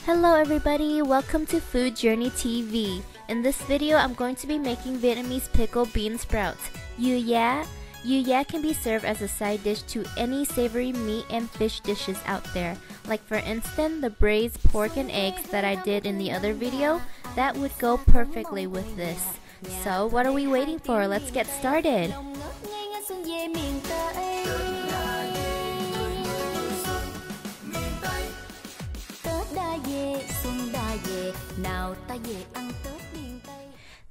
Hello everybody, welcome to Food Journey TV. In this video, I'm going to be making Vietnamese pickled bean sprouts. Yu ya? Yu ya can be served as a side dish to any savory meat and fish dishes out there. Like for instance, the braised pork and eggs that I did in the other video, that would go perfectly with this. So what are we waiting for? Let's get started.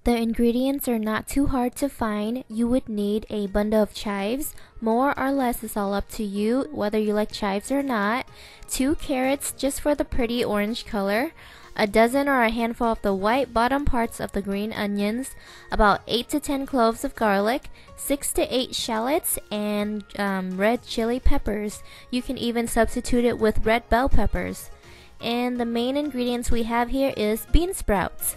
The ingredients are not too hard to find. You would need a bundle of chives. More or less is all up to you, whether you like chives or not. 2 carrots just for the pretty orange color. A dozen or a handful of the white bottom parts of the green onions. About 8 to 10 cloves of garlic. 6 to 8 shallots and red chili peppers. You can even substitute it with red bell peppers. And the main ingredients we have here is bean sprouts.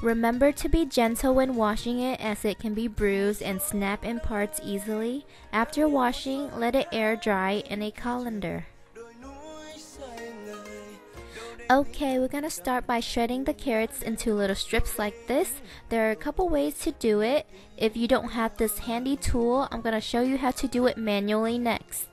Remember to be gentle when washing it, as it can be bruised and snap in parts easily. After washing, let it air dry in a colander. Okay, we're gonna start by shredding the carrots into little strips like this. There are a couple ways to do it. If you don't have this handy tool, I'm gonna show you how to do it manually next.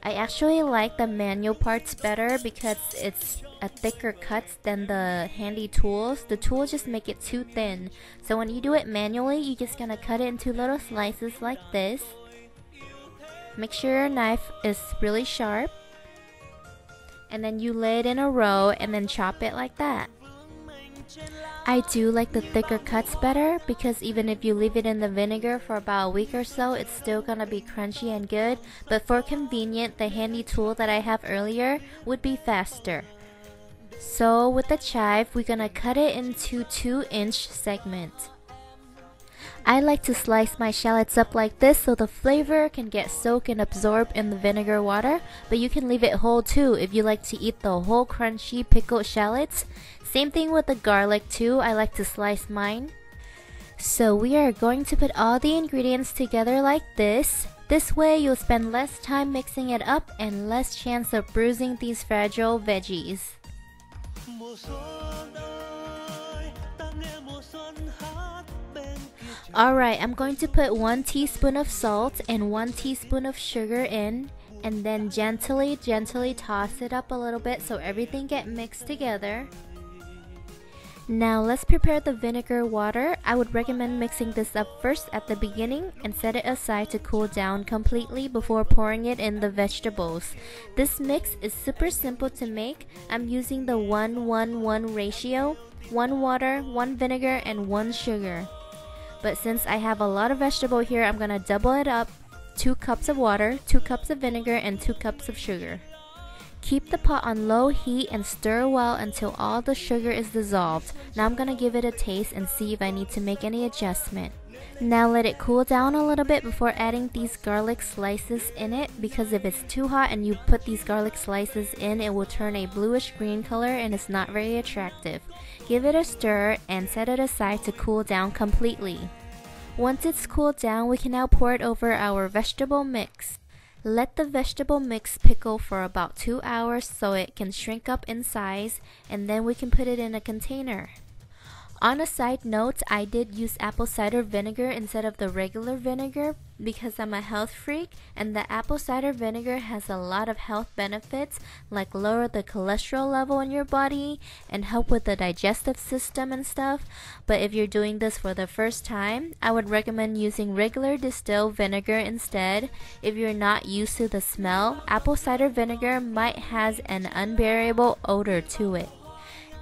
I actually like the manual parts better because it's a thicker cuts than the handy tools. The tools just make it too thin. So when you do it manually, you're just gonna cut it into little slices like this. Make sure your knife is really sharp. And then you lay it in a row and then chop it like that. I do like the thicker cuts better because even if you leave it in the vinegar for about a week or so, it's still gonna be crunchy and good. But for convenient, the handy tool that I have earlier would be faster. So with the chive, we're gonna cut it into 2-inch segments. I like to slice my shallots up like this so the flavor can get soaked and absorbed in the vinegar water, but you can leave it whole too if you like to eat the whole crunchy pickled shallots. Same thing with the garlic too, I like to slice mine. So we are going to put all the ingredients together like this. This way you'll spend less time mixing it up and less chance of bruising these fragile veggies. Alright, I'm going to put 1 teaspoon of salt and 1 teaspoon of sugar in, and then gently toss it up a little bit so everything get mixed together. Now let's prepare the vinegar water. I would recommend mixing this up first at the beginning and set it aside to cool down completely before pouring it in the vegetables. This mix is super simple to make. I'm using the 1-1-1 ratio, 1 water, 1 vinegar, and 1 sugar. But since I have a lot of vegetable here, I'm gonna double it up. 2 cups of water, 2 cups of vinegar, and 2 cups of sugar. Keep the pot on low heat and stir well until all the sugar is dissolved. Now I'm gonna give it a taste and see if I need to make any adjustment. Now let it cool down a little bit before adding these garlic slices in it, because if it's too hot and you put these garlic slices in, it will turn a bluish green color and it's not very attractive. Give it a stir and set it aside to cool down completely. Once it's cooled down, we can now pour it over our vegetable mix. Let the vegetable mix pickle for about 2 hours so it can shrink up in size, and then we can put it in a container. On a side note, I did use apple cider vinegar instead of the regular vinegar because I'm a health freak, and the apple cider vinegar has a lot of health benefits like lower the cholesterol level in your body and help with the digestive system and stuff. But if you're doing this for the first time, I would recommend using regular distilled vinegar instead. If you're not used to the smell, apple cider vinegar might has an unbearable odor to it.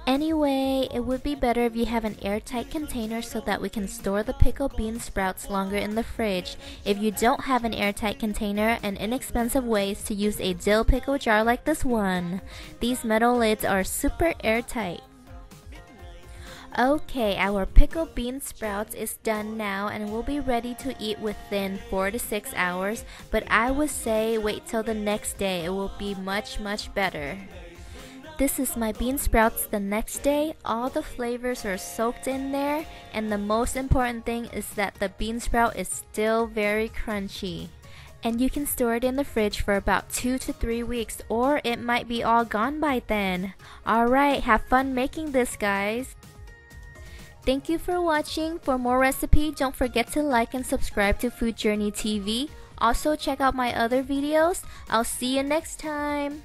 Anyway, it would be better if you have an airtight container so that we can store the pickled bean sprouts longer in the fridge. If you don't have an airtight container, an inexpensive way is to use a dill pickle jar like this one. These metal lids are super airtight. Okay, our pickled bean sprouts is done now and will be ready to eat within 4 to 6 hours, but I would say wait till the next day, it will be much better. This is my bean sprouts the next day. All the flavors are soaked in there, and the most important thing is that the bean sprout is still very crunchy. And you can store it in the fridge for about 2 to 3 weeks, or it might be all gone by then. Alright, have fun making this, guys. Thank you for watching. For more recipe, don't forget to like and subscribe to Food Journey TV. Also check out my other videos. I'll see you next time.